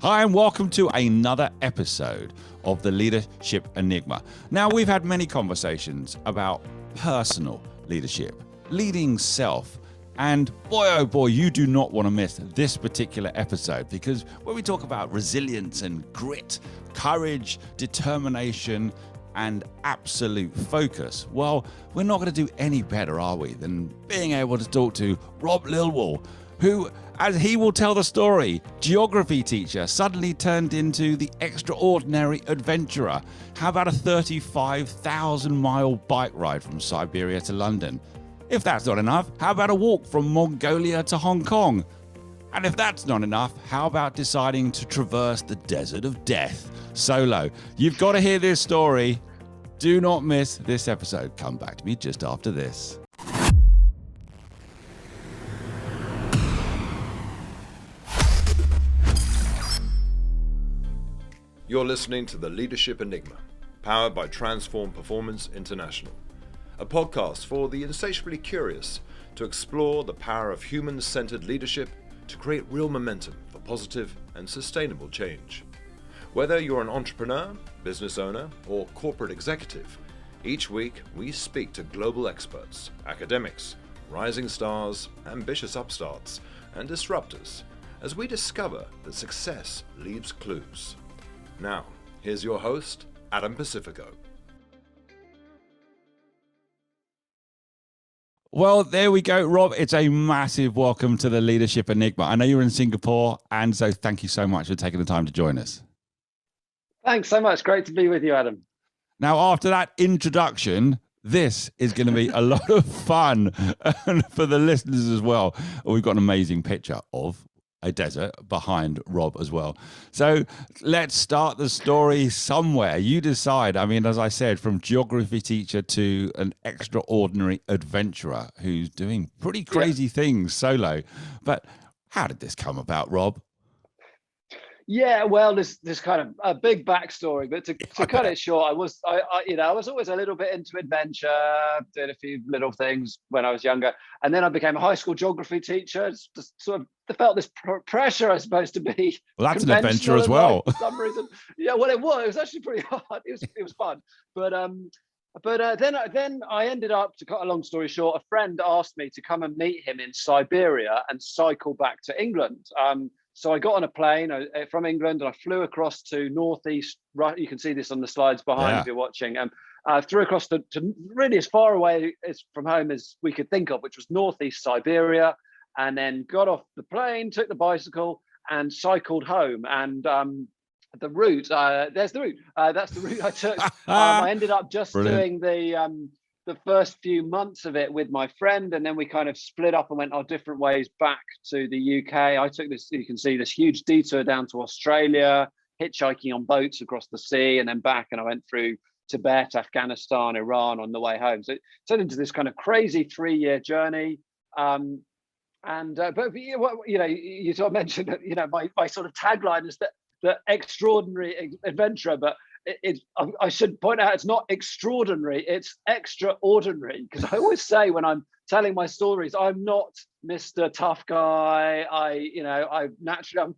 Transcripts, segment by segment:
Hi, and welcome to another episode of the Leadership Enigma. Now, we've had many conversations about personal leadership, leading self, and boy, oh boy, you do not want to miss this particular episode, because when we talk about resilience and grit, courage, determination, and absolute focus, well, we're not going to do any better, are we, than being able to talk to Rob Lilwall, who, as he will tell the story, geography teacher suddenly turned into the extraordinary adventurer. How about a 35,000-mile bike ride from Siberia to London? If that's not enough, how about a walk from Mongolia to Hong Kong? And if that's not enough, how about deciding to traverse the desert of death solo? You've got to hear this story. Do not miss this episode. Come back to me just after this. You're listening to The Leadership Enigma, powered by Transform Performance International, a podcast for the insatiably curious to explore the power of human-centered leadership to create real momentum for positive and sustainable change. Whether you're an entrepreneur, business owner, or corporate executive, each week we speak to global experts, academics, rising stars, ambitious upstarts, and disruptors as we discover that success leaves clues. Now, here's your host, Adam Pacifico. Well, there we go, Rob. It's a massive welcome to the Leadership Enigma. I know you're in Singapore, and so thank you so much for taking the time to join us. Thanks so much. Great to be with you, Adam. Now, after that introduction, this is going to be a lot of fun and for the listeners as well. We've got an amazing picture of a desert behind Rob as well. So let's start the story somewhere. You decide. I mean, as I said, from geography teacher to an extraordinary adventurer who's doing pretty crazy things solo. But how did this come about, Rob? Yeah, well, there's kind of a big backstory, but to cut it short, I was always a little bit into adventure, did a few little things when I was younger, and then I became a high school geography teacher. Just sort of felt this pressure, I suppose, to be. Well, that's an adventure as well. For some reason, yeah. Well, it was actually pretty hard. It was fun, but then I ended up, to cut a long story short, a friend asked me to come and meet him in Siberia and cycle back to England. So I got on a plane from England and I flew across to northeast. You can see this on the slides behind if you're watching. Flew across to really as far away from home as we could think of, which was northeast Siberia, and then got off the plane, took the bicycle, and cycled home. And the route, there's the route. That's the route I took. I ended up just doing the first few months of it with my friend, and then we kind of split up and went our different ways back to the UK. I took this, you can see, this huge detour down to Australia, hitchhiking on boats across the sea, and then back, and I went through Tibet, Afghanistan, Iran on the way home. So it turned into this kind of crazy 3-year journey. But you sort of mentioned that, my sort of tagline is that the extraordinary adventurer, but I should point out it's not extraordinary, it's extraordinary, because I always say when I'm telling my stories, I'm not Mr. Tough Guy. I'm a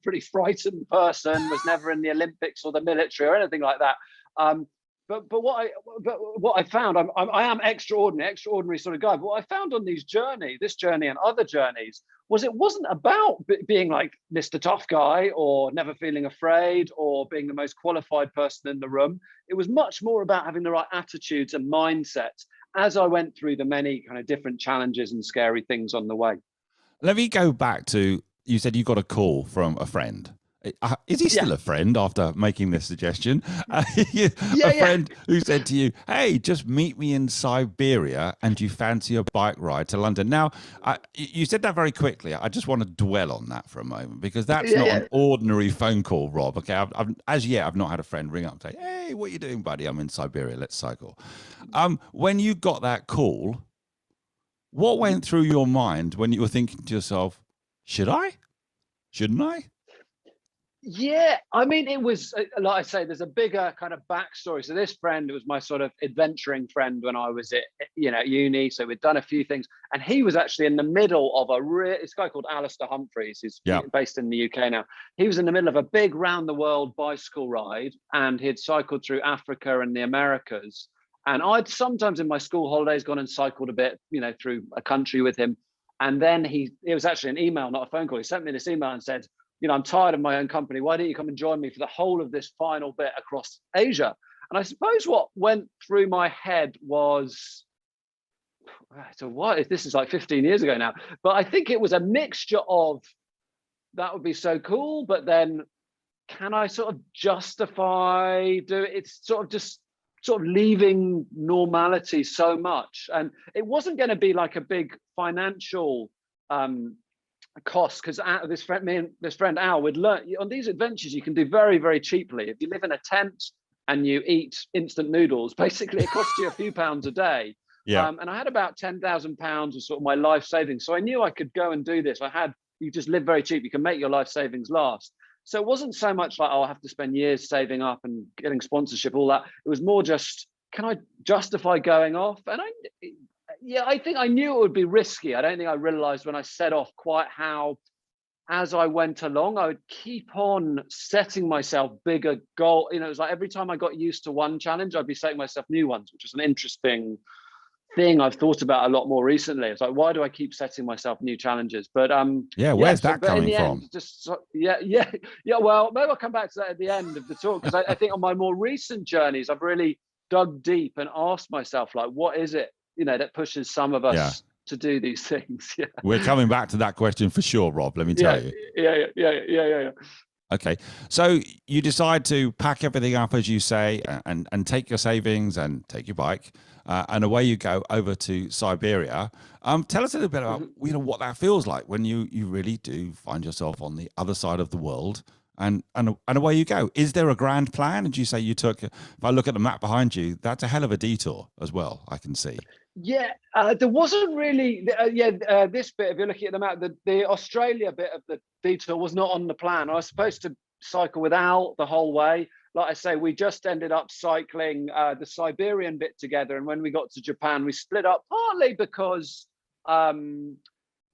pretty frightened person, was never in the Olympics or the military or anything like that. But what I found, I am extraordinary sort of guy. But what I found on this journey and other journeys, was it wasn't about being like Mr. Tough Guy or never feeling afraid or being the most qualified person in the room. It was much more about having the right attitudes and mindsets as I went through the many kind of different challenges and scary things on the way. Let me go back to, you said you got a call from a friend. Is he still a friend after making this suggestion? Friend who said to you, hey, just meet me in Siberia and you fancy a bike ride to London. Now, you said that very quickly. I just want to dwell on that for a moment, because that's not an ordinary phone call, Rob. Okay, I've not had a friend ring up and say, hey, what are you doing, buddy? I'm in Siberia. Let's cycle. When you got that call, what went through your mind when you were thinking to yourself, should I? Shouldn't I? Yeah, I mean, it was like I say, there's a bigger kind of backstory. So this friend was my sort of adventuring friend when I was at uni. So we'd done a few things, and he was actually in the middle of this guy called Alistair Humphreys, who's Yeah. based in the UK now. He was in the middle of a big round the world bicycle ride, and he'd cycled through Africa and the Americas. And I'd sometimes in my school holidays gone and cycled a bit, through a country with him. And then it was actually an email, not a phone call. He sent me this email and said, I'm tired of my own company. Why don't you come and join me for the whole of this final bit across Asia? And I suppose what went through my head was, so what? This is like 15 years ago now, but I think it was a mixture of, that would be so cool, but then can I sort of justify it's sort of leaving normality so much. And it wasn't going to be like a big financial cost, because this friend Al would learn on these adventures you can do very, very cheaply. If you live in a tent and you eat instant noodles, basically it costs you a few pounds a day. Yeah. And I had about £10,000 of sort of my life savings, so I knew I could go and do this. You just live very cheap, you can make your life savings last. So it wasn't so much like, I have to spend years saving up and getting sponsorship, all that. It was more just, can I justify going off? And I think I knew it would be risky. I don't think I realized when I set off quite how, as I went along, I would keep on setting myself bigger goal. It was like every time I got used to one challenge, I'd be setting myself new ones, which was an interesting thing I've thought about a lot more recently. It's like, why do I keep setting myself new challenges? But where's that coming from? Well, maybe I'll come back to that at the end of the talk, because I think on my more recent journeys, I've really dug deep and asked myself, like, what is it that pushes some of us to do these things? Yeah, we're coming back to that question for sure, Rob. Let me tell you. Yeah. Okay, so you decide to pack everything up, as you say, and take your savings and take your bike, and away you go over to Siberia. Tell us a little bit about what that feels like when you really do find yourself on the other side of the world, and away you go. Is there a grand plan? And you say you took, if I look at the map behind you, that's a hell of a detour as well, I can see. Yeah, there wasn't really. This bit, if you're looking at the map, the Australia bit of the detour was not on the plan. I was supposed to cycle without the whole way. Like I say, we just ended up cycling the Siberian bit together, and when we got to Japan, we split up partly because there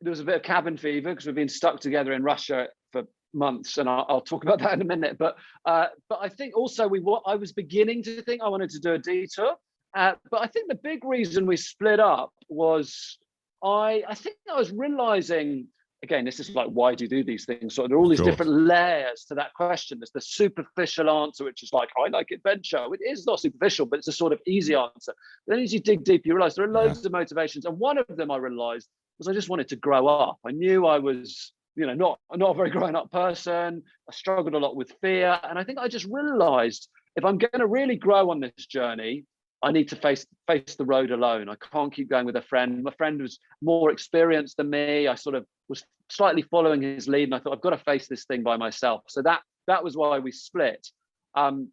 was a bit of cabin fever because we've been stuck together in Russia for months, and I'll talk about that in a minute. But I think also I was beginning to think I wanted to do a detour. But I think the big reason we split up was I think I was realizing, again, this is like, why do you do these things? So there are all these different layers to that question. There's the superficial answer, which is like, I like adventure. It is not superficial, but it's a sort of easy answer. But then as you dig deep, you realize there are loads of motivations. And one of them I realized was I just wanted to grow up. I knew I was, not a very grown up person. I struggled a lot with fear. And I think I just realized if I'm going to really grow on this journey, I need to face the road alone. I can't keep going with a friend. My friend was more experienced than me. I sort of was slightly following his lead, and I thought, I've got to face this thing by myself. So that was why we split. And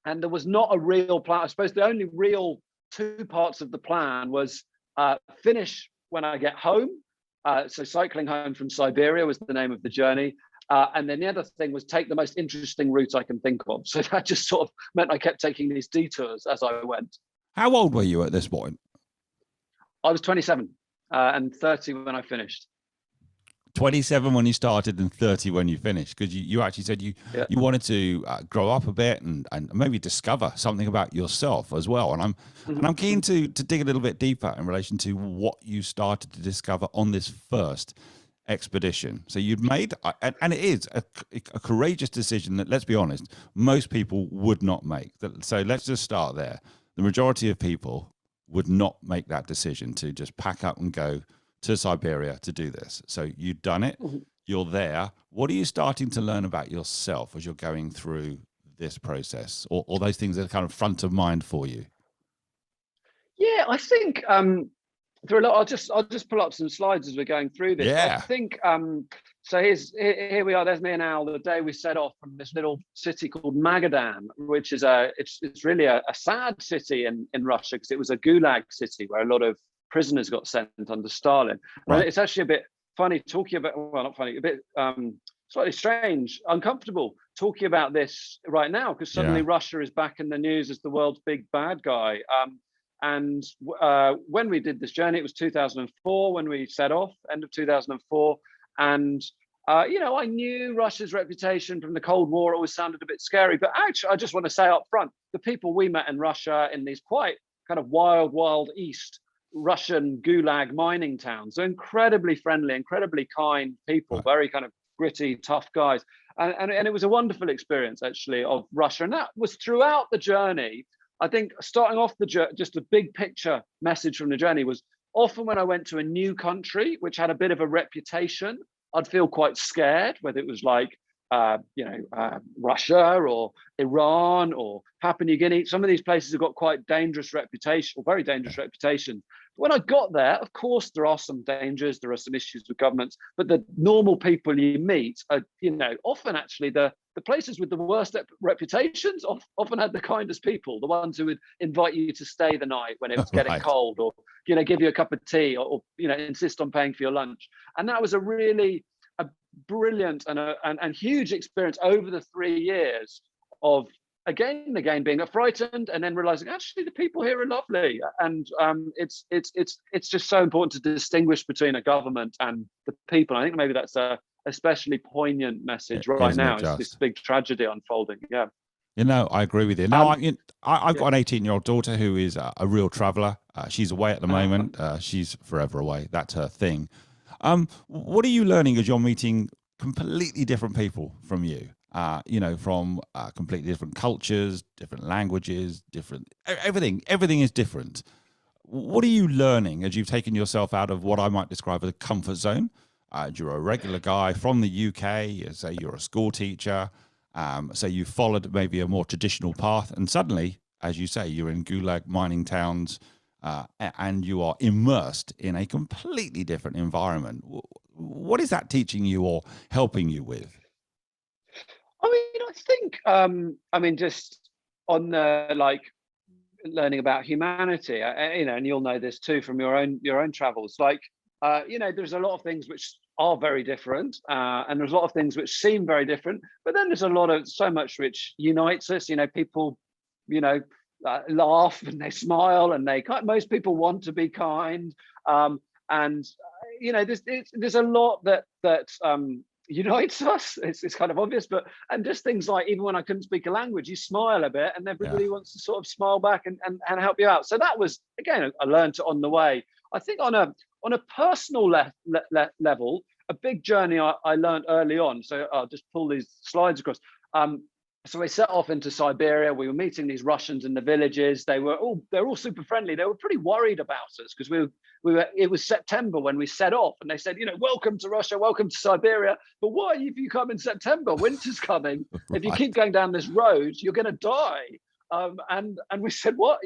there was not a real plan. I suppose the only real two parts of the plan was finish when I get home. So cycling home from Siberia was the name of the journey. And then the other thing was take the most interesting route I can think of. So that just sort of meant I kept taking these detours as I went. How old were you at this point? I was 27 and 30 when I finished. 27 when you started and 30 when you finished, because you actually said you wanted to grow up a bit and maybe discover something about yourself as well. And I'm keen to dig a little bit deeper in relation to what you started to discover on this first expedition. So you'd made, and it is a courageous decision that, let's be honest, most people would not make. So let's just start there. The majority of people would not make that decision to just pack up and go to Siberia to do this. So you've done it, you're there. What are you starting to learn about yourself as you're going through this process, or those things that are kind of front of mind for you? Yeah, I think there are a lot. I'll just pull up some slides as we're going through this. Yeah. I think so here we are. There's me and Al. The day we set off from this little city called Magadan, which is it's really a sad city in Russia, because it was a gulag city where a lot of prisoners got sent under Stalin. Right. It's actually a bit funny talking about, well, not funny, a bit slightly strange, uncomfortable talking about this right now, because suddenly Yeah. Russia is back in the news as the world's big bad guy. And when we did this journey, it was 2004 when we set off, end of 2004. And, I knew Russia's reputation from the Cold War always sounded a bit scary. But actually, I just want to say up front, the people we met in Russia in these quite kind of wild East Russian gulag mining towns are incredibly friendly, incredibly kind people, Right. very kind of gritty, tough guys. And it was a wonderful experience, actually, of Russia. And that was throughout the journey. I think starting off the journey, just a big picture message from the journey was often when I went to a new country, which had a bit of a reputation, I'd feel quite scared, whether it was like, Russia or Iran or Papua New Guinea. Some of these places have got quite dangerous reputation, or very dangerous reputation. When I got there, of course, there are some dangers, there are some issues with governments, but the normal people you meet are, often actually the places with the worst reputations often had the kindest people, the ones who would invite you to stay the night when it was getting Right. cold, or, give you a cup of tea, or insist on paying for your lunch. And that was a really brilliant and huge experience over the 3 years of again and again being frightened, and then realizing actually the people here are lovely. And it's just so important to distinguish between a government and the people. I think maybe that's a especially poignant message right Isn't it now. It's this just? big tragedy unfolding. Yeah. I agree with you. Now, Um, I've yeah. got an 18-year-old daughter who is a real traveller. She's away at the moment. She's forever away. That's her thing. What are you learning as you're meeting completely different people from you? From completely different cultures, different languages, different everything. Everything is different. What are you learning as you've taken yourself out of what I might describe as a comfort zone? You're a regular guy from the UK. Say you're a school teacher. Say you followed maybe a more traditional path, and suddenly, as you say, you're in gulag mining towns, and you are immersed in a completely different environment. What is that teaching you or helping you with? I think, just on the learning about humanity, and you'll know this too from your own travels. There's a lot of things which are very different, and there's a lot of things which seem very different. But then there's so much which unites us. People, laugh and they smile, and most people want to be kind. And there's a lot that unites us. It's kind of obvious, and just things like, even when I couldn't speak a language, you smile a bit and Yeah. everybody wants to sort of smile back and help you out. So that was, again, I learned it on the way. I think on a personal level, a big journey I learned early on. So I'll just pull these slides across. So we set off into Siberia. We were meeting these Russians in the villages. They're all super friendly. They were pretty worried about us because it was September when we set off, and they said, welcome to Russia, welcome to Siberia. But why, if you come in September, winter's coming. If you Right. keep going down this road, you're going to die. And we said, what?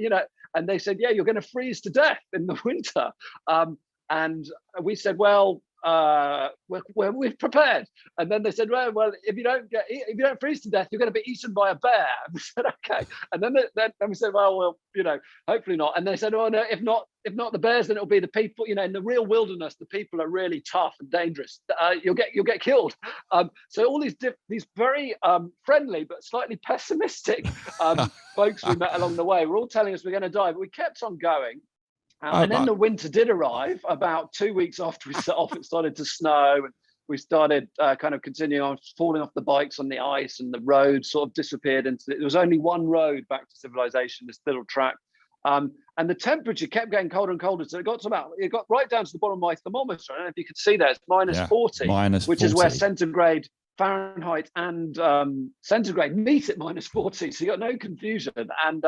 And they said, yeah, you're going to freeze to death in the winter. And we said, well, we're prepared. And then they said, well, if you don't freeze to death, you're going to be eaten by a bear. And we said, okay. And then we said, well, hopefully not. And they said, oh no, if not the bears, then it'll be the people. In the real wilderness, the people are really tough and dangerous. You'll get killed. So all these very friendly but slightly pessimistic folks we met along the way were all telling us we're going to die, but we kept on going. And then the winter did arrive. About 2 weeks after we set off, it started to snow, and we started kind of continuing on, falling off the bikes on the ice, and the road sort of disappeared there was only one road back to civilization, this little track. And the temperature kept getting colder and colder. So it got right down to the bottom of my thermometer. I don't know if you could see that. It's minus 40, minus which 40. is where centigrade, Fahrenheit, and centigrade meet at minus 40. So you got no confusion. And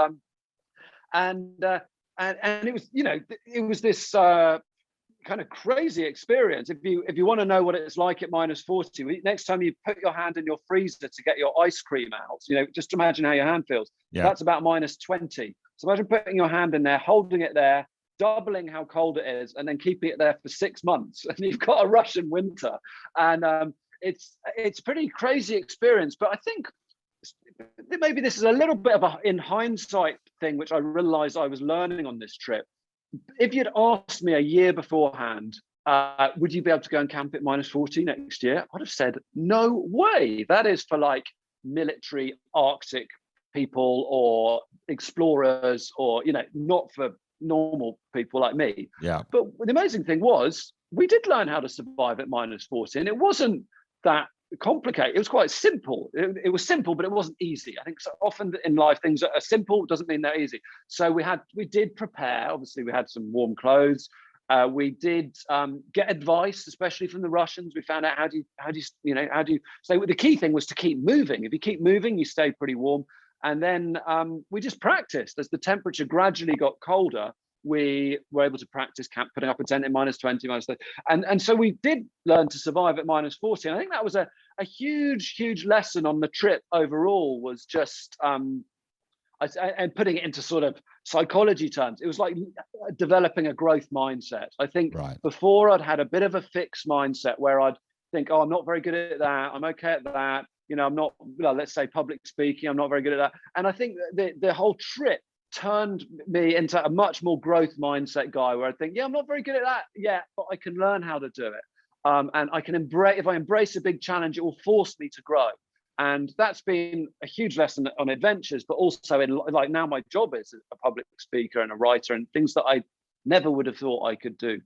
it was this kind of crazy experience. If you want to know what it's like at minus 40, next time you put your hand in your freezer to get your ice cream out, just imagine how your hand feels. Yeah. That's about minus 20. So imagine putting your hand in there, holding it there, doubling how cold it is, and then keeping it there for 6 months, and you've got a Russian winter. And it's a pretty crazy experience. But I think maybe this is a little bit of a, in hindsight, thing which I realized I was learning on this trip. If you'd asked me a year beforehand, would you be able to go and camp at -40 next year? I'd have said, no way. That is for like military Arctic people or explorers, or, not for normal people like me. Yeah. But the amazing thing was, we did learn how to survive at -40, and it wasn't that complicated. It was quite simple. It was simple, but it wasn't easy. I think so often in life, things that are simple doesn't mean they're easy. So we did prepare. Obviously, we had some warm clothes. We did get advice, especially from the Russians. We found out how do you stay. The key thing was to keep moving. If you keep moving, you stay pretty warm. And then we just practiced. As the temperature gradually got colder, we were able to practice putting up a tent in -20, -30. And so we did learn to survive at -40. And I think that was a huge lesson on the trip overall, was just, and putting it into sort of psychology terms, it was like developing a growth mindset. I think before I'd had a bit of a fixed mindset where I'd think, oh, I'm not very good at that. I'm okay at that. I'm not, let's say public speaking, I'm not very good at that. And I think the whole trip turned me into a much more growth mindset guy, where I think, I'm not very good at that yet, but I can learn how to do it. And I can if I embrace a big challenge, it will force me to grow. And that's been a huge lesson on adventures, but also in like now my job is a public speaker and a writer, and things that I never would have thought I could do.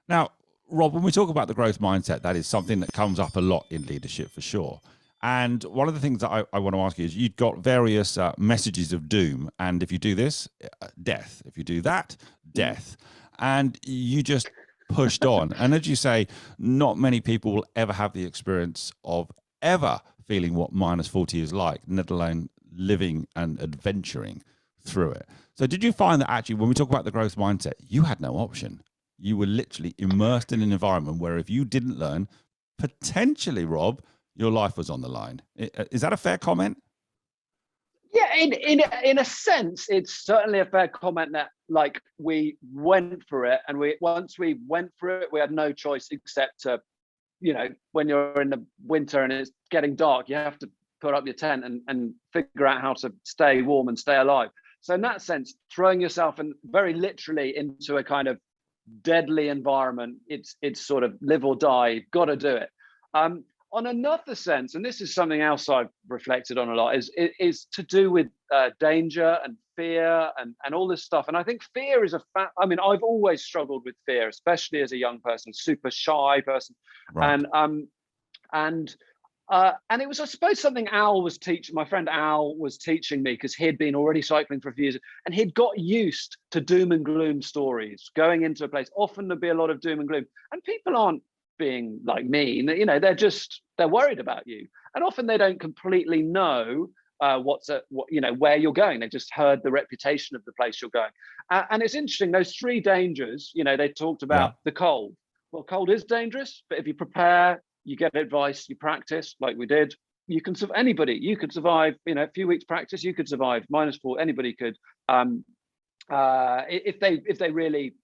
Now, Rob, when we talk about the growth mindset, that is something that comes up a lot in leadership for sure. And one of the things that I want to ask you is, you've got various messages of doom. And if you do this, death. If you do that, death. And you just pushed on. And as you say, not many people will ever have the experience of ever feeling what -40 is like, let alone living and adventuring through it. So did you find that actually, when we talk about the growth mindset, you had no option? You were literally immersed in an environment where if you didn't learn, potentially, Rob, your life was on the line. Is that a fair comment? Yeah, in a sense, it's certainly a fair comment that, like, we went for it, and once we went through it, we had no choice except to, when you're in the winter and it's getting dark, you have to put up your tent and figure out how to stay warm and stay alive. So in that sense, throwing yourself and very literally into a kind of deadly environment, it's sort of live or die. You've got to do it. On another sense, and this is something else I've reflected on a lot, is to do with danger and fear and all this stuff. And I think fear is I've always struggled with fear, especially as a young person, super shy person. Right. And it was, I suppose, something my friend Al was teaching me, because he'd been already cycling for a few years, and he'd got used to doom and gloom stories. Going into a place, often there'd be a lot of doom and gloom, and people aren't being like mean, they're worried about you, and often they don't completely know where you're going. They just heard the reputation of the place you're going. And it's interesting, those three dangers, they talked about the cold. Well, cold is dangerous, but if you prepare, you get advice, you practice like we did, you can survive, a few weeks practice, you could survive -4. Anybody could, if they really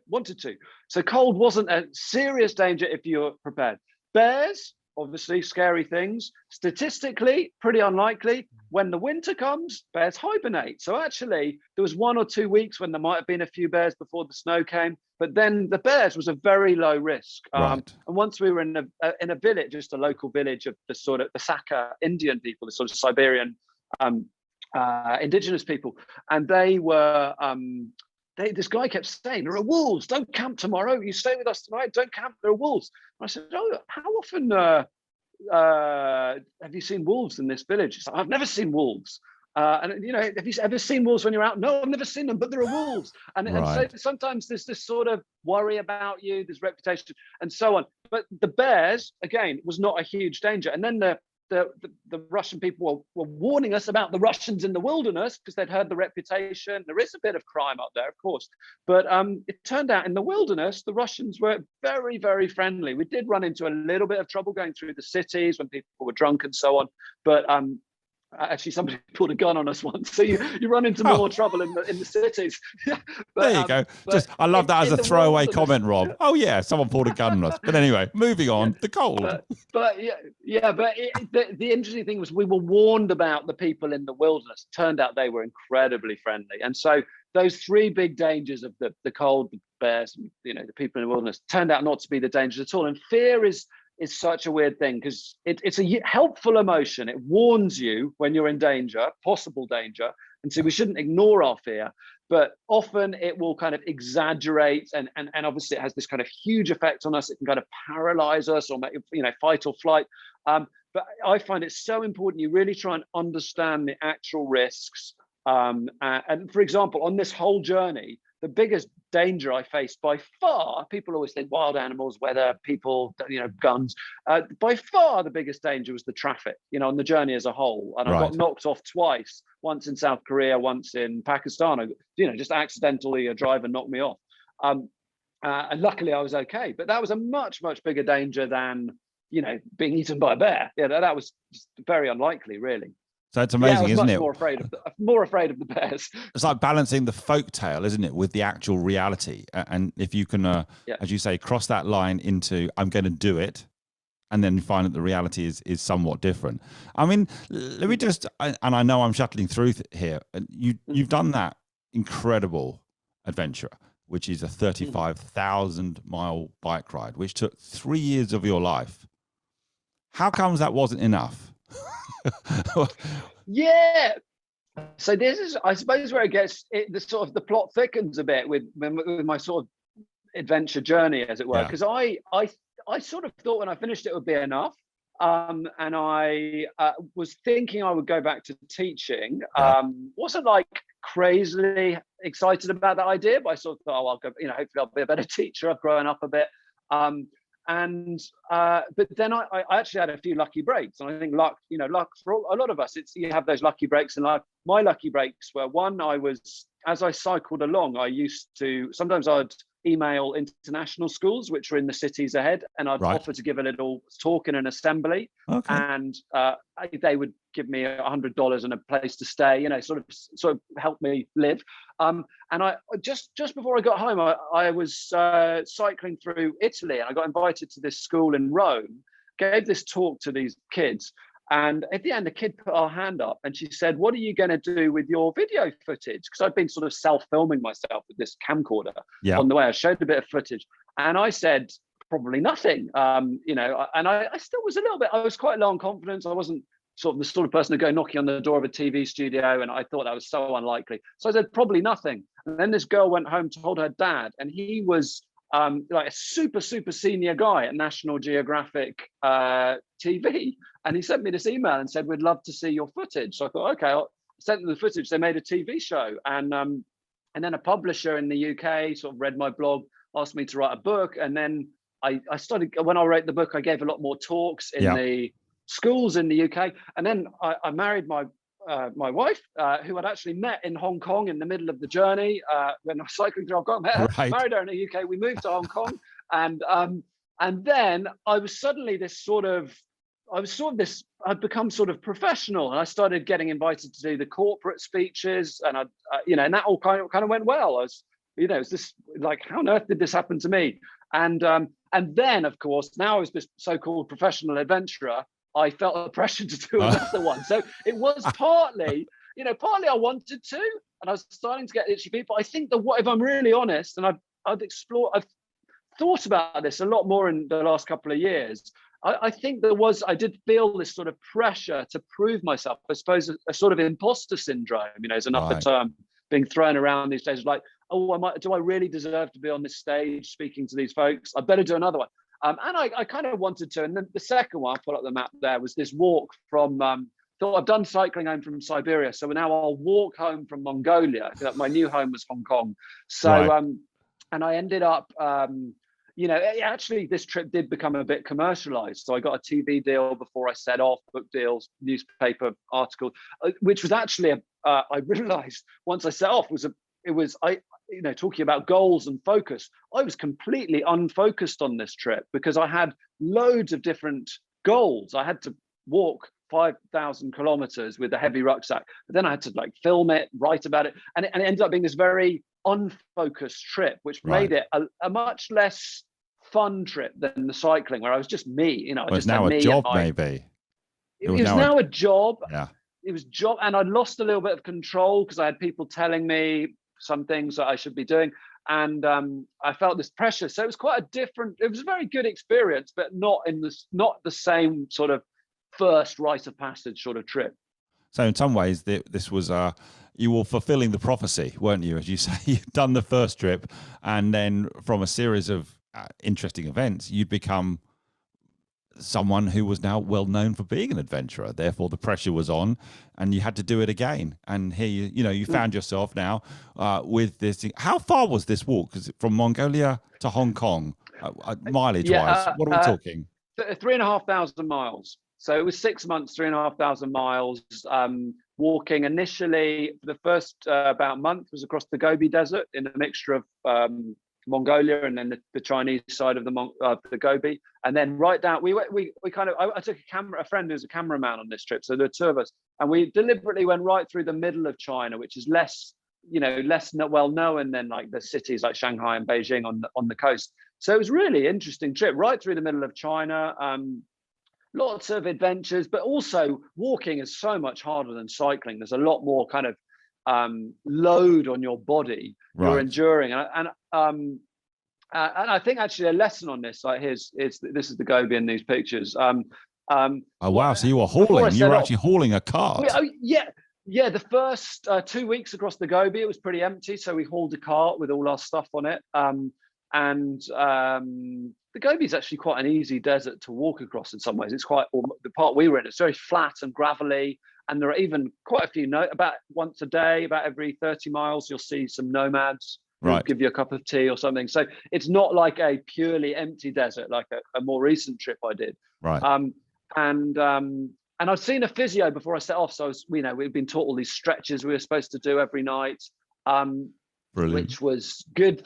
wanted to. So cold wasn't a serious danger if you're prepared. Bears, obviously scary things. Statistically, pretty unlikely. When the winter comes, bears hibernate. So actually, there was 1 or 2 weeks when there might have been a few bears before the snow came, but then the bears was a very low risk. And once we were in a village, just a local village of the sort of the Saka Indian people, the sort of Siberian indigenous people, and they were this guy kept saying, there are wolves, don't camp tomorrow, you stay with us tonight, don't camp, there are wolves. And I said, oh, how often have you seen wolves in this village? He's like, I've never seen wolves. And have you ever seen wolves when you're out? No, I've never seen them, but there are wolves. And so sometimes there's this sort of worry about you, there's reputation and so on. But the bears, again, was not a huge danger. And then the Russian people were warning us about the Russians in the wilderness, because they'd heard the reputation. There is a bit of crime up there, of course, but it turned out in the wilderness, the Russians were very, very friendly. We did run into a little bit of trouble going through the cities when people were drunk and so on, but actually somebody pulled a gun on us once, so you run into more trouble in the cities. But, there you go. I love that as a throwaway comment, Rob. Oh yeah, someone pulled a gun on us. But anyway, moving on. The cold. But the interesting thing was, we were warned about the people in the wilderness. It turned out they were incredibly friendly, and so those three big dangers of the cold, the bears, the people in the wilderness turned out not to be the dangers at all. And fear is such a weird thing, because it's a helpful emotion. It warns you when you're in danger, possible danger. And so we shouldn't ignore our fear, but often it will kind of exaggerate, and obviously it has this kind of huge effect on us. It can kind of paralyze us, or make, fight or flight. But I find it so important you really try and understand the actual risks. And for example, on this whole journey, the biggest danger I faced by far, people always think wild animals, weather, people, guns. By far, the biggest danger was the traffic, on the journey as a whole. And I got knocked off twice, once in South Korea, once in Pakistan. Just accidentally a driver knocked me off. And luckily I was okay. But that was a much, much bigger danger than, being eaten by a bear. That was just very unlikely, really. So it's amazing, isn't it? More afraid of the bears. It's like balancing the folk tale, isn't it, with the actual reality. And if you can, as you say, cross that line into I'm going to do it, and then find that the reality is somewhat different. I mean, let me just, and I know I'm shuttling through here. You've done that incredible adventurer, which is a 35,000 mile bike ride, which took 3 years of your life. How comes that wasn't enough? Yeah. So this is, I suppose, where it gets the plot thickens a bit with my sort of adventure journey, as it were. Because I sort of thought when I finished it would be enough. And I was thinking I would go back to teaching. Wasn't like crazily excited about that idea, but I sort of thought, I'll go, hopefully I'll be a better teacher. I've grown up a bit. But then I actually had a few lucky breaks, and I think luck for a lot of us, it's you have those lucky breaks. And like my lucky breaks were, one, as I cycled along, I used to sometimes I'd email international schools which were in the cities ahead, and I'd offer to give a little talk in an assembly, and they would give me $100 and a place to stay, sort of help me live. And I just before I got home, I was cycling through Italy, and I got invited to this school in Rome, gave this talk to these kids. And at the end, the kid put her hand up and she said, "What are you going to do with your video footage?" Because I'd been sort of self-filming myself with this camcorder on the way. I showed a bit of footage. And I said, probably nothing. And I still was a little bit, I was quite low on confidence. I wasn't sort of the sort of person to go knocking on the door of a TV studio. And I thought that was so unlikely. So I said, probably nothing. And then this girl went home, told her dad, and he was like a super senior guy at National Geographic TV, and he sent me this email and said, "We'd love to see your footage." So I thought, okay, I sent them the footage. They made a TV show, and then a publisher in the UK sort of read my blog, asked me to write a book, and then I started. When I wrote the book, I gave a lot more talks in the schools in the UK, and then I married my wife, who I'd actually met in Hong Kong in the middle of the journey when I was cycling through Hong Kong. Married her in the UK. We moved to Hong Kong, and then I was suddenly I'd become sort of professional, and I started getting invited to do the corporate speeches, and and that all kind of went well. I was, it's this like, how on earth did this happen to me? And then of course, now as this so-called professional adventurer, I felt the pressure to do another one. So it was partly I wanted to, and I was starting to get itchy feet. But I think if I'm really honest, and I've thought about this a lot more in the last couple of years, I think I did feel this sort of pressure to prove myself. I suppose a sort of imposter syndrome, is another term being thrown around these days. Like, do I really deserve to be on this stage speaking to these folks? I better do another one. And I kind of wanted to. And then the second one, I put up the map there, was this walk from, thought I've done cycling home from Siberia. So now I'll walk home from Mongolia. My new home was Hong Kong. So, and I ended up, actually this trip did become a bit commercialized. So I got a TV deal before I set off, book deals, newspaper article, which was actually, I realized once I set off talking about goals and focus, I was completely unfocused on this trip because I had loads of different goals. I had to walk 5,000 kilometers with a heavy rucksack, but then I had to film it, write about it. And it ended up being this very unfocused trip, which made it a much less fun trip than the cycling, where I was just me, It's now a job, maybe. It was now a job. Yeah. It was job. And I lost a little bit of control because I had people telling me some things that I should be doing. And I felt this pressure. So it was it was a very good experience, but not the same sort of first rite of passage sort of trip. So in some ways, this was you were fulfilling the prophecy, weren't you? As you say, you'd done the first trip, and then from a series of interesting events, you'd become someone who was now well known for being an adventurer. Therefore, the pressure was on, and you had to do it again. And here you found yourself now with this. How far was this walk? Because from Mongolia to Hong Kong, mileage-wise, what are we talking? 3,500 miles. So it was 6 months, 3,500 miles. Walking initially, the first about month was across the Gobi Desert in a mixture of Mongolia and then the Chinese side of the Gobi, and then right down. I took a friend who's a cameraman on this trip, so there were two of us, and we deliberately went right through the middle of China, which is less well known than like the cities like Shanghai and Beijing on the coast. So it was really interesting trip right through the middle of China. Lots of adventures, but also walking is so much harder than cycling. There's a lot more kind of load on your body. Right. You're enduring, and I think actually a lesson on this, like this is the Gobi in these pictures. Oh wow! So you were hauling. You were actually hauling a cart. Yeah. The first 2 weeks across the Gobi, it was pretty empty, so we hauled a cart with all our stuff on it. The Gobi is actually quite an easy desert to walk across in some ways. It's the part we were in, it's very flat and gravelly. And there are even quite a few, about once a day, about every 30 miles, you'll see some nomads who'll give you a cup of tea or something. So it's not like a purely empty desert, like a more recent trip I did. Right. And I'd seen a physio before I set off. So we'd been taught all these stretches we were supposed to do every night. Brilliant. Which was good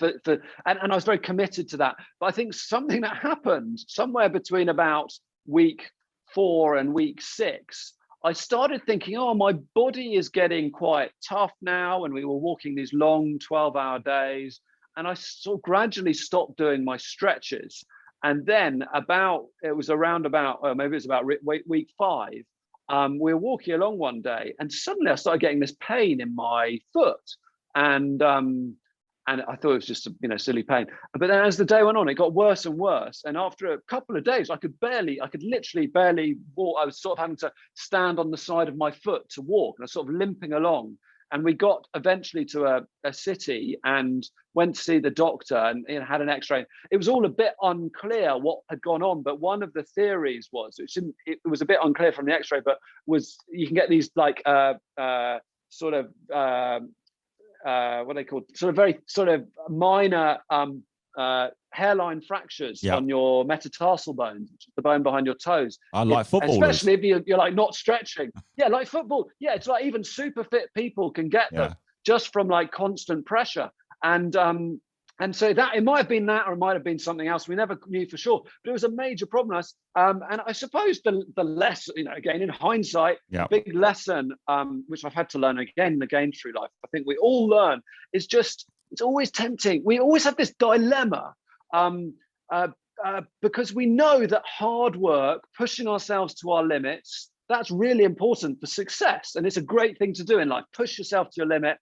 and I was very committed to that. But I think something that happened somewhere between about week 4 and week 6, I started thinking, my body is getting quite tough now. And we were walking these long 12-hour days. And I sort of gradually stopped doing my stretches. And then maybe it's about week 5, we were walking along one day and suddenly I started getting this pain in my foot. And I thought it was just a silly pain. But then as the day went on, it got worse and worse. And after a couple of days, I could literally barely walk. I was sort of having to stand on the side of my foot to walk, and I was sort of limping along. And we got eventually to a city and went to see the doctor and had an X-ray. It was all a bit unclear what had gone on, but one of the theories was, it was a bit unclear from the X-ray, but you can get these like sort of what are they called? Sort of very sort of minor hairline fractures on your metatarsal bones, which is the bone behind your toes. Like footballers. Especially if you're like not stretching. Yeah, like football. Yeah, it's like even super fit people can get them just from like constant pressure. And so that it might have been that, or it might have been something else. We never knew for sure, but it was a major problem. And I suppose the lesson, again in hindsight, big lesson, which I've had to learn again and again through life. I think we all learn is just it's always tempting. We always have this dilemma because we know that hard work, pushing ourselves to our limits, that's really important for success, and it's a great thing to do in life. Push yourself to your limit.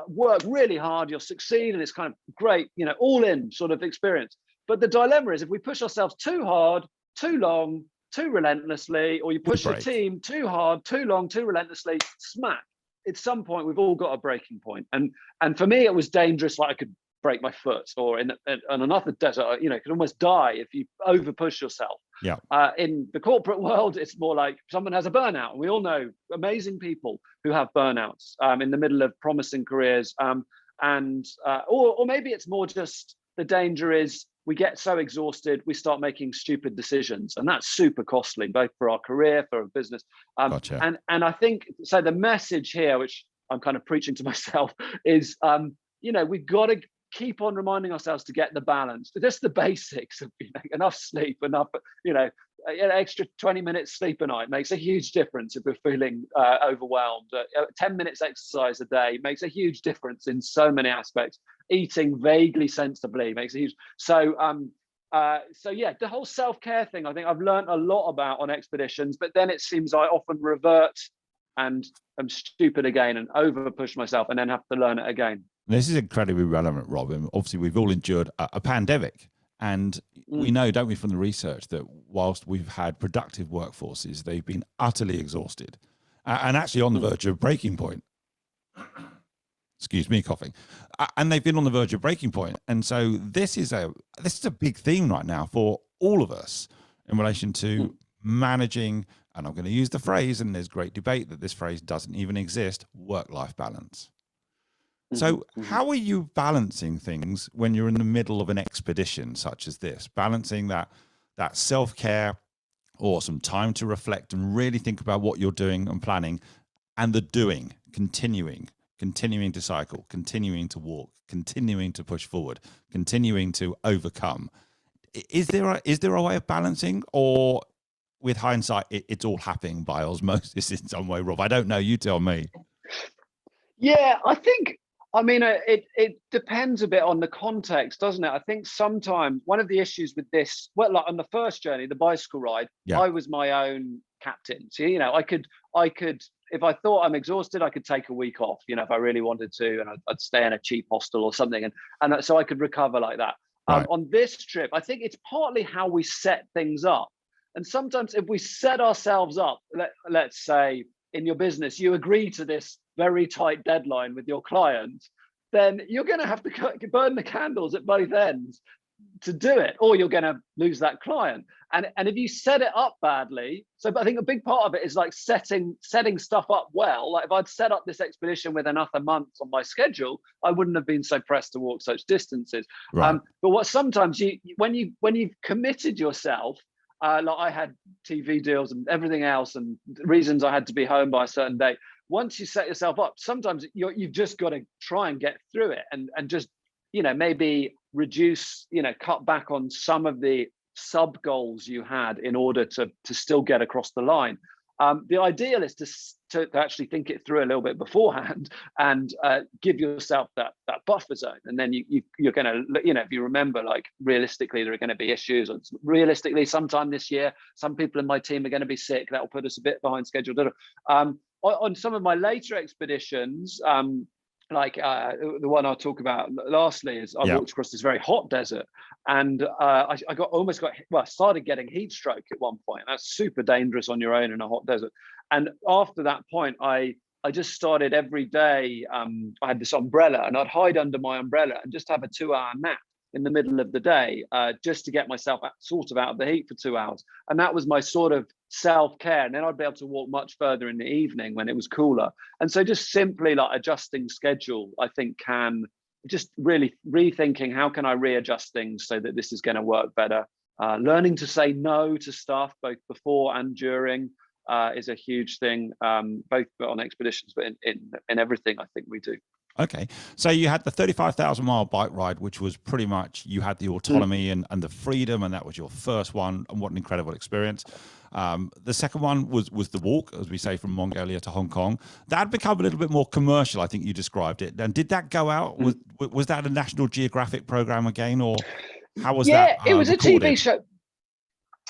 Work really hard, you'll succeed, and it's kind of great, all in sort of experience. But the dilemma is if we push ourselves too hard, too long, too relentlessly, or you push the team too hard, too long, too relentlessly, smack. At some point, we've all got a breaking point. And for me, it was dangerous. Like I could break my foot, or in another desert, you could almost die if you over push yourself. Yeah. In the corporate world, it's more like someone has a burnout. And we all know amazing people who have burnouts in the middle of promising careers. Or maybe it's more just the danger is we get so exhausted, we start making stupid decisions. And that's super costly, both for our career, for our business. Gotcha. And I think, so the message here, which I'm kind of preaching to myself, is, we've got to keep on reminding ourselves to get the balance. Just the basics of enough sleep, enough, an extra 20 minutes sleep a night makes a huge difference if we're feeling overwhelmed. 10 minutes exercise a day makes a huge difference in so many aspects. Eating vaguely sensibly makes a huge. So yeah, the whole self-care thing, I think I've learned a lot about on expeditions, but then it seems I often revert and I'm stupid again and over push myself and then have to learn it again. This is incredibly relevant, Rob. And obviously, we've all endured a pandemic. And we know, don't we, from the research that whilst we've had productive workforces, they've been utterly exhausted and actually on the verge of breaking point. Excuse me, coughing. And they've been on the verge of breaking point. And so this is a big theme right now for all of us in relation to managing, and I'm going to use the phrase, and there's great debate that this phrase doesn't even exist, work-life balance. So how are you balancing things when you're in the middle of an expedition such as this, balancing that self-care or some time to reflect and really think about what you're doing and planning, and the doing, continuing to cycle, continuing to walk, continuing to push forward, continuing to overcome? Is there a way of balancing, or with hindsight, it's all happening by osmosis in some way, Rob? I don't know. You tell me. Yeah, I mean, it depends a bit on the context, doesn't it? I think sometimes one of the issues with this, well, like on the first journey, the bicycle ride, I was my own captain. So, I could, if I thought I'm exhausted, I could take a week off, if I really wanted to, and I'd stay in a cheap hostel or something. And so I could recover like that. Right. On this trip, I think it's partly how we set things up. And sometimes if we set ourselves up, let's say in your business, you agree to this very tight deadline with your client, then you're going to have to burn the candles at both ends to do it, or you're going to lose that client. And if you set it up badly, so I think a big part of it is like setting stuff up well. Like if I'd set up this expedition with enough a month on my schedule, I wouldn't have been so pressed to walk such distances. Right. But what sometimes when you've committed yourself, like I had TV deals and everything else and reasons I had to be home by a certain day. Once you set yourself up, sometimes you've just got to try and get through it and just, maybe reduce, cut back on some of the sub goals you had in order to still get across the line. The ideal is to actually think it through a little bit beforehand and give yourself that buffer zone. And then you're going to, if you remember, like realistically, there are going to be issues. Realistically, sometime this year, some people in my team are going to be sick. That will put us a bit behind schedule. On some of my later expeditions, like the one I'll talk about lastly is I walked across this very hot desert, and I started getting heat stroke at one point. That's super dangerous on your own in a hot desert. And after that point, I just started every day. I had this umbrella, and I'd hide under my umbrella and just have a 2-hour nap in the middle of the day, just to get myself sort of out of the heat for 2 hours. And that was my sort of self-care. And then I'd be able to walk much further in the evening when it was cooler. And so just simply like adjusting schedule, I think can just really rethinking, how can I readjust things so that this is going to work better? Learning to say no to stuff, both before and during, is a huge thing, both on expeditions, but in everything I think we do. Okay, so you had the 35,000-mile bike ride, which was pretty much, you had the autonomy and the freedom, and that was your first one, and what an incredible experience. The second one was the walk, as we say, from Mongolia to Hong Kong. That had become a little bit more commercial, I think you described it. And did that go out? Was that a National Geographic program again, or how was that? Yeah, it was recorded? A TV show.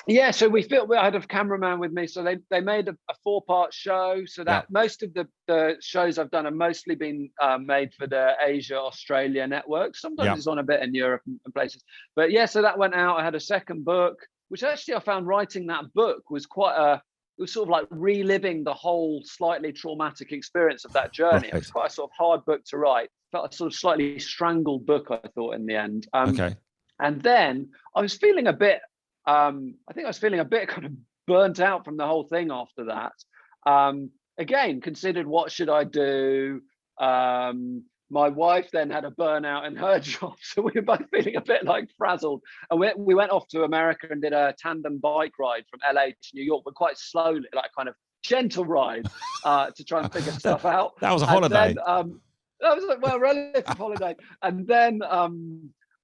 Yeah, so I had a cameraman with me, so they made a 4-part show. So that most of the shows I've done have mostly been made for the Asia Australia network. Sometimes it's on a bit in Europe and places. But yeah, so that went out. I had a second book, which actually I found writing that book was it was sort of like reliving the whole slightly traumatic experience of that journey. Right. It was quite a sort of hard book to write. Felt a sort of slightly strangled book, I thought, in the end. Okay. And then I was feeling a bit kind of burnt out from the whole thing after that. Again, considered what should I do? My wife then had a burnout in her job, so we were both feeling a bit like frazzled. And we went off to America and did a tandem bike ride from LA to New York, but quite slowly, like kind of gentle ride to try and figure stuff out. That was a holiday. That was a relative holiday. And then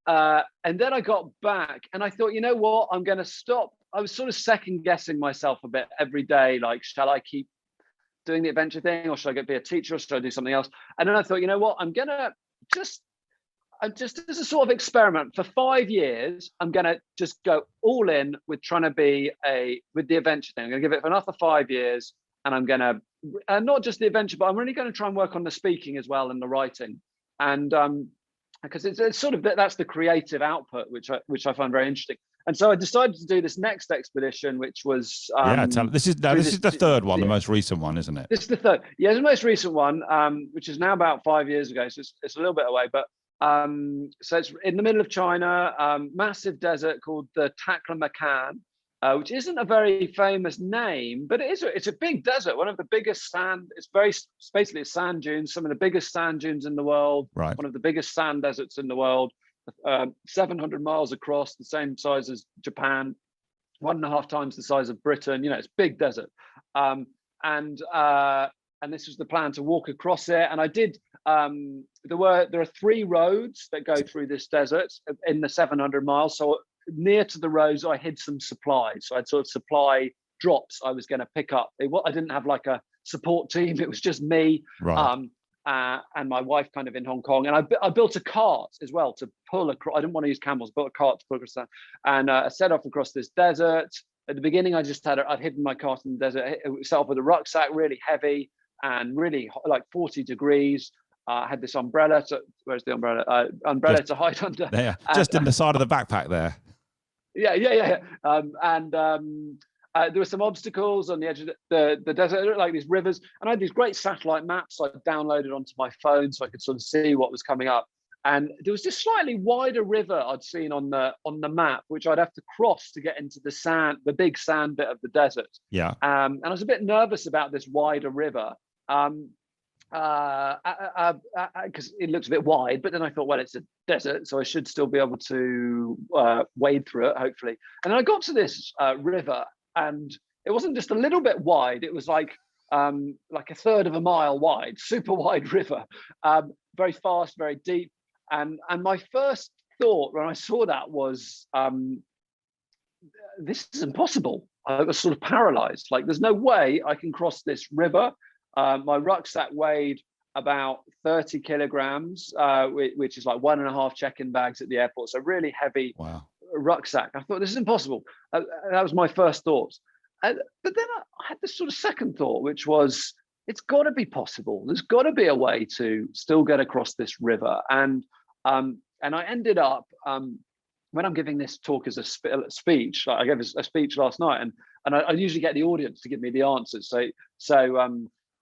I got back and I thought, you know what, I'm going to stop. I was sort of second guessing myself a bit every day. Like, shall I keep doing the adventure thing, or should I be a teacher, or should I do something else? And then I thought, you know what, I'm just as a sort of experiment for 5 years, I'm going to just go all in with trying to be with the adventure thing. I'm going to give it for another 5 years. And I'm going to, not just the adventure, but I'm really going to try and work on the speaking as well and the writing. and because it's sort of that's the creative output, which I find very interesting. And so I decided to do this next expedition, which was this is the third one, the most recent one, isn't it? This is the third. Yeah, the most recent one, which is now about 5 years ago, so it's a little bit away. But so it's in the middle of China, massive desert called the Taklamakan, which isn't a very famous name, but it's a big desert, one of the biggest sand. It's basically sand dunes, some of the biggest sand dunes in the world, right? One of the biggest sand deserts in the world. 700 miles across, the same size as Japan, 1.5 times the size of Britain. It's big desert, and this was the plan, to walk across it. And I did. There are 3 roads that go through this desert in the 700 miles. So near to the roads, I hid some supplies. So I had sort of supply drops I was going to pick up. I didn't have like a support team. It was just me. Right. And my wife kind of in Hong Kong. And I built a cart as well to pull across. I didn't want to use camels, built a cart to pull across that. And I set off across this desert. At the beginning, I'd hidden my cart in the desert. It set off with a rucksack, really heavy and really like 40 degrees. I had this umbrella. Where's the umbrella? Umbrella to hide under. There, just in the side of the backpack there. Yeah. There were some obstacles on the edge of the desert. It looked like these rivers, and I had these great satellite maps I downloaded onto my phone so I could sort of see what was coming up. And there was this slightly wider river I'd seen on the map, which I'd have to cross to get into the big sand bit of the desert. Yeah. And I was a bit nervous about this wider river, because it looks a bit wide. But then I thought, well, it's a desert, so I should still be able to wade through it, hopefully. And then I got to this river, and it wasn't just a little bit wide. It was like 1/3 of a mile wide, super wide river, very fast, very deep. And my first thought when I saw that was, this is impossible. I was sort of paralyzed. Like, there's no way I can cross this river. My rucksack weighed about 30 kilograms, which is like 1.5 check-in bags at the airport. So really heavy. Wow. Rucksack. I thought, this is impossible. That was my first thought. But then I had this sort of second thought, which was, it's got to be possible. There's got to be a way to still get across this river. And I ended up, when I'm giving this talk as a speech, like I gave a speech last night, and I usually get the audience to give me the answers.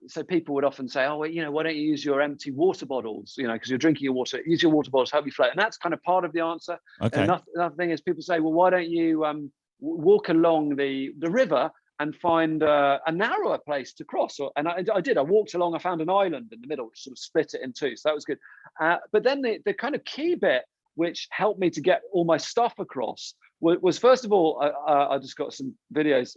So people would often say, oh, well, why don't you use your empty water bottles, because you're drinking your water, use your water bottles to help you float. And that's kind of part of the answer. Okay. And another thing is, people say, well, why don't you walk along the river and find a narrower place to cross? And I did. I walked along. I found an island in the middle, which sort of split it in two. So that was good. But then the kind of key bit, which helped me to get all my stuff across, was first of all, I just got some videos.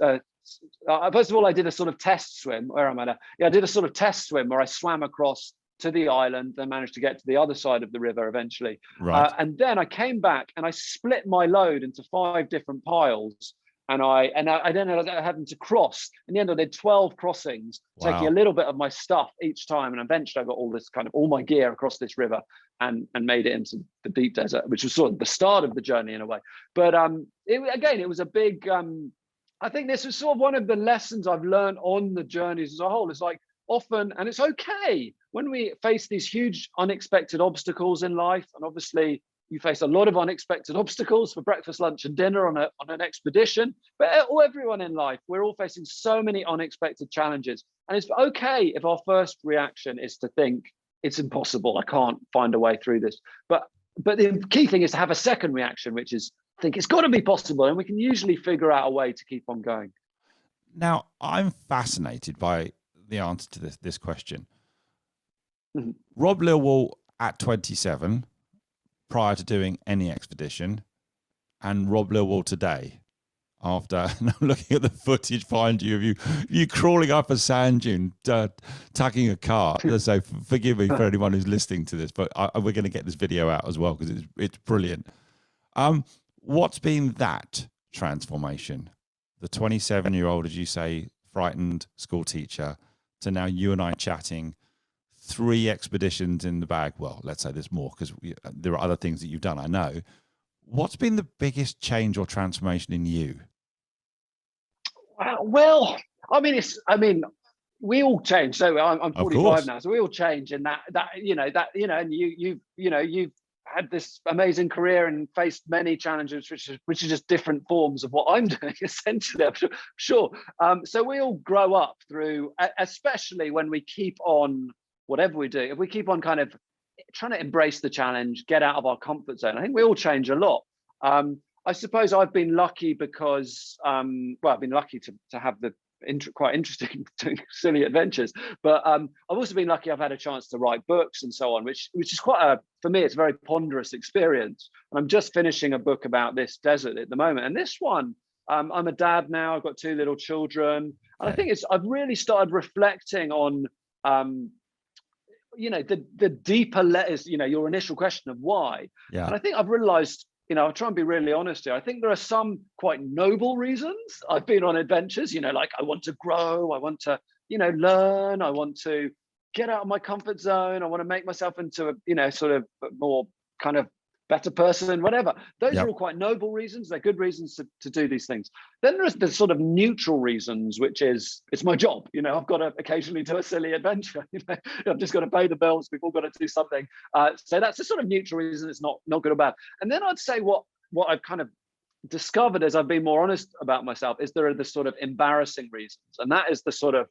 First of all, I did a sort of test swim. Where am I now? Yeah, I did a sort of test swim where I swam across to the island, then managed to get to the other side of the river eventually. Right. And then I came back and I split my load into 5 different piles. And I then had them to cross. In the end, I did 12 crossings, taking a little bit of my stuff each time. And eventually I got all my gear across this river and made it into the deep desert, which was sort of the start of the journey in a way. But it was a big, I think this was sort of one of the lessons I've learned on the journeys as a whole. It's like, often, and it's okay when we face these huge unexpected obstacles in life, and obviously you face a lot of unexpected obstacles for breakfast, lunch, and dinner on an expedition. But everyone in life, we're all facing so many unexpected challenges. And it's okay if our first reaction is to think, it's impossible, I can't find a way through this. But the key thing is to have a second reaction, which is think it's got to be possible. And we can usually figure out a way to keep on going. Now, I'm fascinated by the answer to this question. Mm-hmm. Rob Lilwall at 27, prior to doing any expedition, and Rob Lilwall today, after looking at the footage behind you of you crawling up a sand dune, tucking a cart. So forgive me for anyone who's listening to this, but we're going to get this video out as well because it's brilliant. What's been that transformation? The 27-year-old, as you say, frightened school teacher, to now you and I chatting, 3 expeditions in the bag. Well, let's say there's more because there are other things that you've done, I know. What's been the biggest change or transformation in you? Well, we all change. So I'm Of 45 course. now. So we all change in that, and you've had this amazing career and faced many challenges, which are just different forms of what I'm doing, essentially. I'm sure. So we all grow up through, especially when we keep on, whatever we do, if we keep on kind of trying to embrace the challenge, get out of our comfort zone, I think we all change a lot. I suppose I've been lucky because, I've been lucky to have the quite interesting doing silly adventures, but I've also been lucky I've had a chance to write books and so on, which is quite for me, it's a very ponderous experience. And I'm just finishing a book about this desert at the moment. And this one, I'm a dad now, I've got 2 little children. And I think I've really started reflecting on, the deeper letters, your initial question of why. Yeah. And I think I've realized, I'll try and be really honest here. I think there are some quite noble reasons I've been on adventures, like I want to grow, I want to, learn, I want to get out of my comfort zone, I want to make myself into a, sort of more kind of better person, whatever. Those are all quite noble reasons. They're good reasons to do these things. Then there's the sort of neutral reasons, which is, it's my job. I've got to occasionally do a silly adventure. I've just got to pay the bills. We've all got to do something. So that's a sort of neutral reason. It's not good or bad. And then I'd say what I've kind of discovered as I've been more honest about myself is there are the sort of embarrassing reasons. And that is the sort of,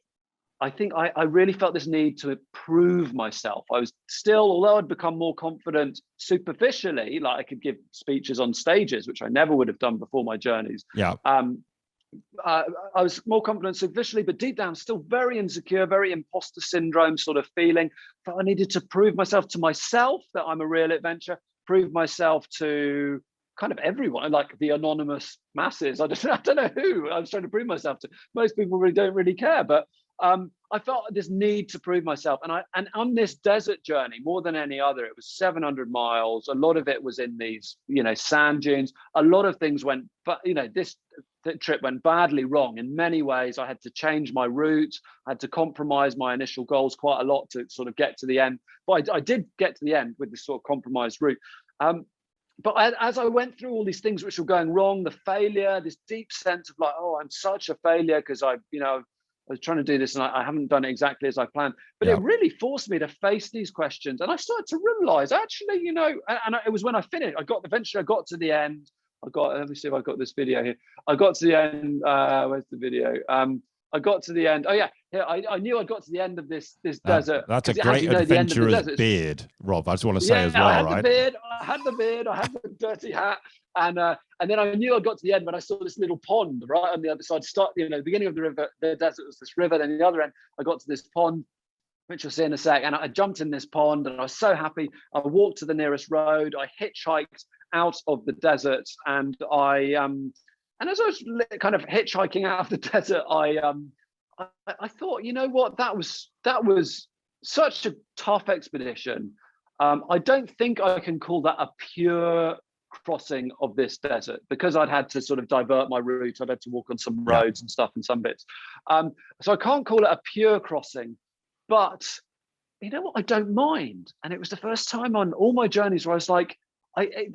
I think I really felt this need to prove myself. I was still, although I'd become more confident superficially, like I could give speeches on stages, which I never would have done before my journeys. Yeah. I was more confident superficially, but deep down, still very insecure, very imposter syndrome sort of feeling. But I needed to prove myself to myself that I'm a real adventurer, prove myself to kind of everyone, like the anonymous masses. I don't know who I was trying to prove myself to. Most people really don't really care, but I felt this need to prove myself. And on this desert journey, more than any other, it was 700 miles. A lot of it was in these, sand dunes. A lot of things went, but this trip went badly wrong in many ways. I had to change my route. I had to compromise my initial goals quite a lot to sort of get to the end. But I did get to the end with this sort of compromised route. But as I went through all these things which were going wrong, the failure, this deep sense of like, oh, I'm such a failure because I was trying to do this and I haven't done it exactly as I planned. But it really forced me to face these questions. And I started to realize, actually, and it was when I finished, eventually I got to the end. Let me see if I've got this video here. I got to the end. Where's the video? I got to the end. Oh yeah, I knew I got to the end of this desert. That's a great adventurer's beard, Rob. I just want to say as well, I had the beard. I had the dirty hat, and then I knew I got to the end when I saw this little pond right on the other side. The beginning of the river, the desert was this river. Then the other end, I got to this pond, which you'll see in a sec. And I jumped in this pond, and I was so happy. I walked to the nearest road. I hitchhiked out of the desert, and and as I was kind of hitchhiking out of the desert, I thought, you know what, that was such a tough expedition. I don't think I can call that a pure crossing of this desert because I'd had to sort of divert my route. I'd had to walk on some roads and stuff and some bits. So I can't call it a pure crossing, but you know what, I don't mind. And it was the first time on all my journeys where I was like, I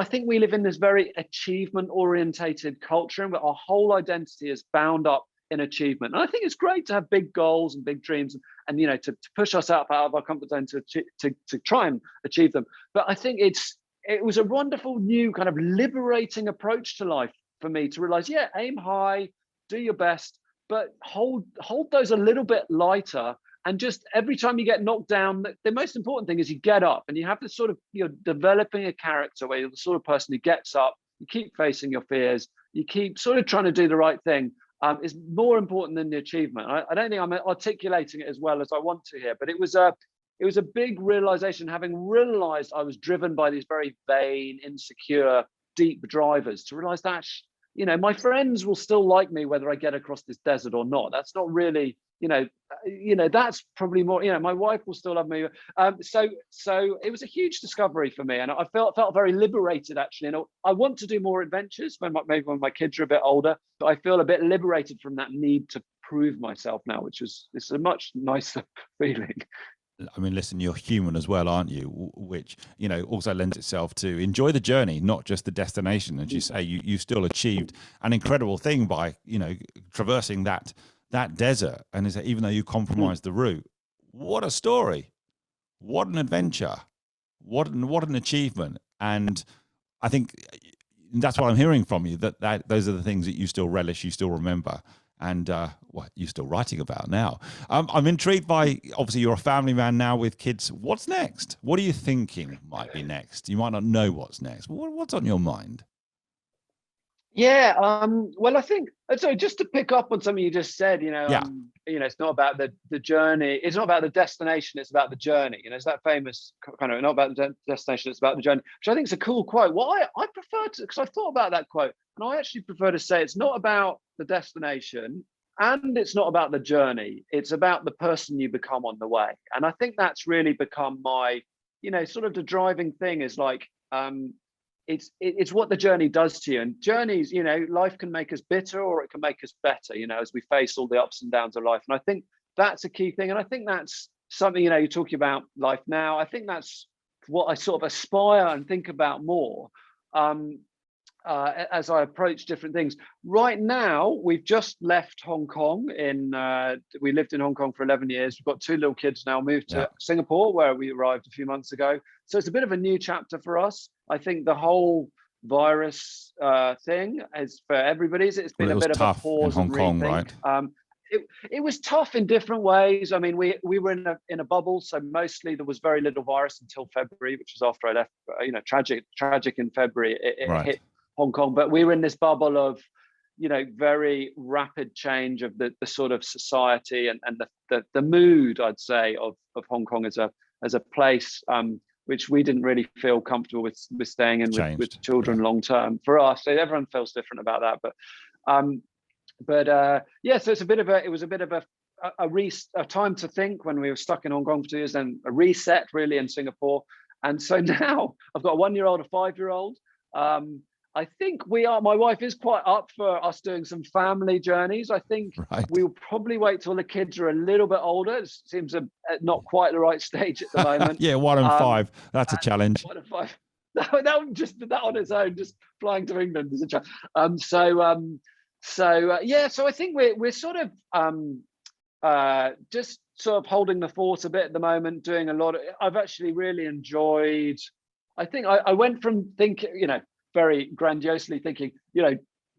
think we live in this very achievement orientated culture, and our whole identity is bound up in achievement. And I think it's great to have big goals and big dreams and to push us out of our comfort zone to try and achieve them. But I think it was a wonderful new kind of liberating approach to life for me to realize, aim high, do your best, but hold those a little bit lighter. And just every time you get knocked down, the most important thing is you get up, and you have this sort of, developing a character where you're the sort of person who gets up, you keep facing your fears, you keep sort of trying to do the right thing, is more important than the achievement. I don't think I'm articulating it as well as I want to here, but it was a big realization, having realized I was driven by these very vain, insecure, deep drivers, to realize that, my friends will still like me whether I get across this desert or not. That's not really, that's probably more, my wife will still love me. So it was a huge discovery for me, and I felt very liberated actually. And I want to do more adventures maybe when my kids are a bit older, but I feel a bit liberated from that need to prove myself now, it's a much nicer feeling. I mean, listen, you're human as well, aren't you? Which, also lends itself to enjoy the journey, not just the destination. As you say, you still achieved an incredible thing by, traversing that that desert, and is that even though you compromised the route, what a story, what an adventure, what an achievement. And I think that's what I'm hearing from you, that those are the things that you still relish, you still remember, and what you're still writing about now. I'm intrigued by, obviously you're a family man now with kids. What's next? What are you thinking might be next? You might not know what's next, but what's on your mind? Yeah, well, I think so. Just to pick up on something you just said, Yeah. It's not about the journey. It's not about the destination. It's about the journey. It's that famous kind of, not about the destination. It's about the journey, which I think is a cool quote. What I prefer to, because I thought about that quote, and I actually prefer to say it's not about the destination, and it's not about the journey. It's about the person you become on the way. And I think that's really become my, sort of the driving thing is like. It's what the journey does to you, and journeys, life can make us bitter or it can make us better, as we face all the ups and downs of life. And I think that's a key thing, and I think that's something, you're talking about life now. I think that's what I sort of aspire and think about more as I approach different things. Right now, we've just left Hong Kong. We lived in Hong Kong for 11 years. We've got 2 little kids now, moved to Singapore, where we arrived a few months ago. So it's a bit of a new chapter for us. I think the whole virus thing is for everybody. It's been a bit of a pause in Hong Kong, right? It was tough in different ways. I mean, we were in a bubble, so mostly there was very little virus until February, which was after I left. Tragic in February. It hit Hong Kong, but we were in this bubble of very rapid change of the sort of society and the mood, I'd say, of Hong Kong as a place, which we didn't really feel comfortable with staying in with children long term. For us, everyone feels different about that, but so it was a bit of a time to think when we were stuck in Hong Kong for 2 years, then a reset really in Singapore. And so now I've got a 1-year-old, a 5-year-old. I think my wife is quite up for us doing some family journeys. I think we'll probably wait till the kids are a little bit older. It seems not quite the right stage at the moment. Yeah, 1 and 5. That's a challenge. 1 and 5. That on its own, just flying to England is a challenge. So I think we're sort of just sort of holding the fort a bit at the moment, doing a lot of, I've actually really enjoyed, I think I went from thinking, very grandiosely thinking,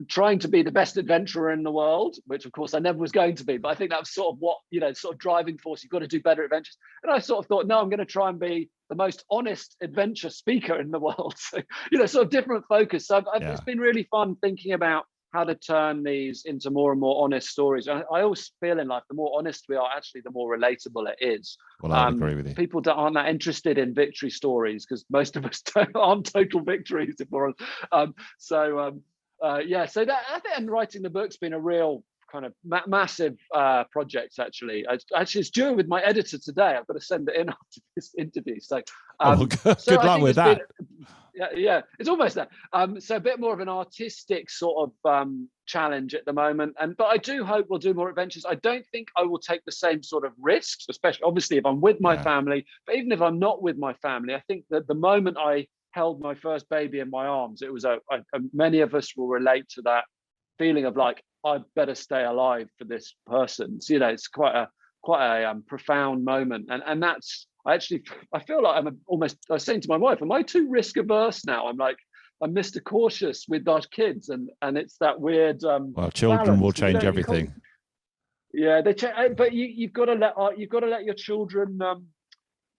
trying to be the best adventurer in the world, which of course I never was going to be, but I think that was sort of what, sort of driving force. You've got to do better adventures. And I sort of thought, no, I'm going to try and be the most honest adventure speaker in the world. So, sort of different focus. So it's been really fun thinking about how to turn these into more and more honest stories. And I always feel in life, the more honest we are, actually, the more relatable it is. Well, I agree with you. People aren't that interested in victory stories because most of us aren't total victories. So that, I think, and writing the book's been a real kind of massive project. Actually, it's due with my editor today. I've got to send it in after this interview. So, good luck with that. Yeah, it's almost that. So a bit more of an artistic sort of challenge at the moment, but I do hope we'll do more adventures. I don't think I will take the same sort of risks, especially obviously if I'm with my family. But even if I'm not with my family, I think that the moment I held my first baby in my arms, it was many of us will relate to that feeling of like, I better stay alive for this person. So, it's quite a profound moment, and that's. I feel like I was saying to my wife, am I too risk averse now? I'm like, I'm Mr. Cautious with our kids, and it's that weird. Well, children balance. Will change everything. Yeah, they change, but you've got to let your children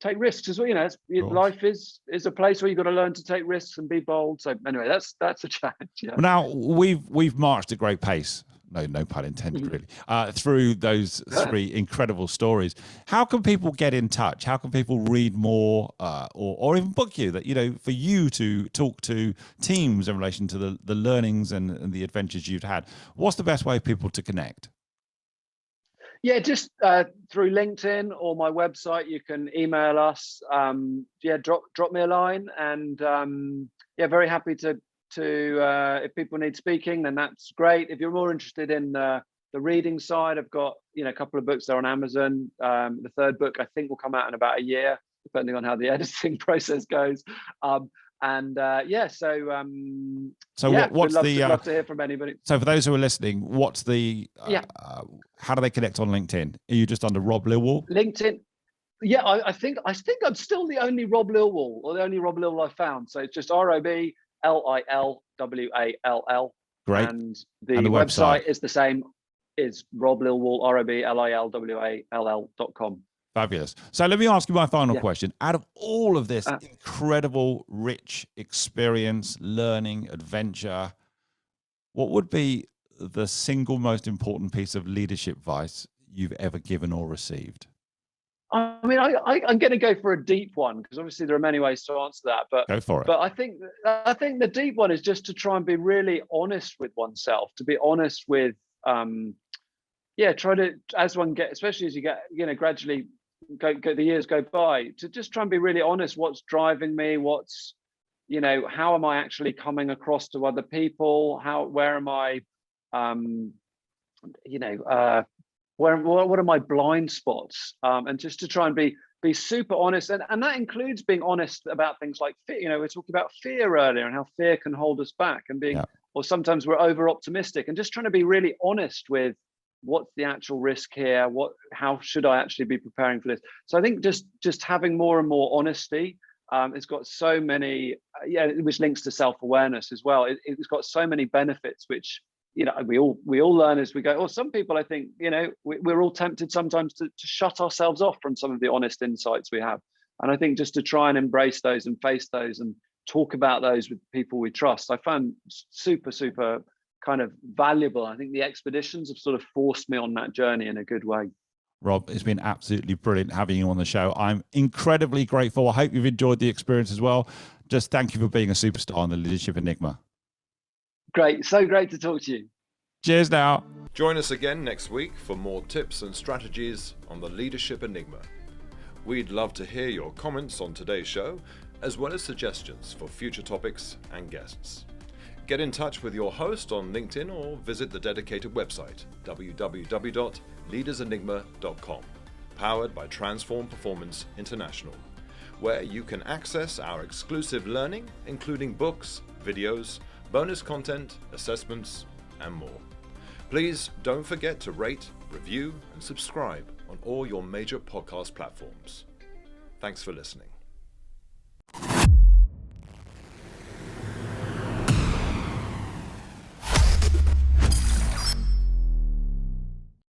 take risks as well. Life is a place where you've got to learn to take risks and be bold. So anyway, that's a challenge. Yeah. Now we've marched at great pace. No pun intended, really. Through those 3 incredible stories, how can people get in touch? How can people read more, or even book you? That for you to talk to teams in relation to the learnings and the adventures you've had. What's the best way for people to connect? Yeah, just through LinkedIn or my website. You can email us. Drop me a line, and very happy to if people need speaking, then that's great. If you're more interested in the reading side, I've got a couple of books there on Amazon. The 3rd book I think will come out in about a year, depending on how the editing process goes. And so what's love to hear from anybody. So for those who are listening, what's the how do they connect on LinkedIn? Are you just under Rob Lilwall? LinkedIn. Yeah, I think I'm still the only Rob Lilwall, or the only Rob Lilwall I found. So it's just ROBLILWALL. Great. And the website is the same. Is Rob Lilwall, ROBLILWALL.com. Fabulous. So let me ask you my final question. Out of all of this incredible, rich experience, learning, adventure, what would be the single most important piece of leadership advice you've ever given or received? I mean, I'm going to go for a deep one, because obviously there are many ways to answer that. But go for it. But I think the deep one is just to try and be really honest with oneself. To be honest with, try to, as one gets, especially as you get, gradually the years go by, to just try and be really honest. What's driving me? What's, how am I actually coming across to other people? Where am I? What are my blind spots? And just to try and be super honest, and that includes being honest about things like fear. We were talking about fear earlier, and how fear can hold us back, and being, or sometimes we're over optimistic, and just trying to be really honest with what's the actual risk here. How should I actually be preparing for this? So I think just having more and more honesty. It's got so many, which links to self-awareness as well. It's got so many benefits, which we all learn as we go. Or some people, I think, we're all tempted sometimes to shut ourselves off from some of the honest insights we have. And I think just to try and embrace those and face those and talk about those with people we trust, I found super, super kind of valuable. I think the expeditions have sort of forced me on that journey in a good way. Rob, it's been absolutely brilliant having you on the show. I'm incredibly grateful. I hope you've enjoyed the experience as well. Just thank you for being a superstar on the Leadership Enigma. Great. So great to talk to you. Cheers now. Join us again next week for more tips and strategies on the Leadership Enigma. We'd love to hear your comments on today's show, as well as suggestions for future topics and guests. Get in touch with your host on LinkedIn or visit the dedicated website, www.leadersenigma.com, powered by Transform Performance International, where you can access our exclusive learning, including books, videos, bonus content, assessments, and more. Please don't forget to rate, review, and subscribe on all your major podcast platforms. Thanks for listening.